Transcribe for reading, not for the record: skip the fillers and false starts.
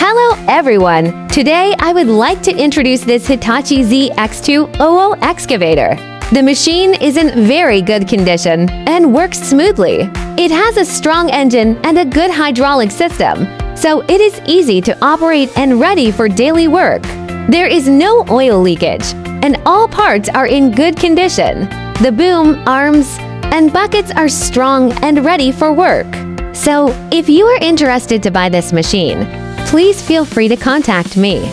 Hello everyone! Today I would like to introduce this Hitachi ZX200 excavator. The machine is in very good condition and works smoothly. It has a strong engine and a good hydraulic system, so it is easy to operate and ready for daily work. There is no oil leakage, and all parts are in good condition. The boom, arms, and buckets are strong and ready for work. So, if you are interested to buy this machine, please feel free to contact me.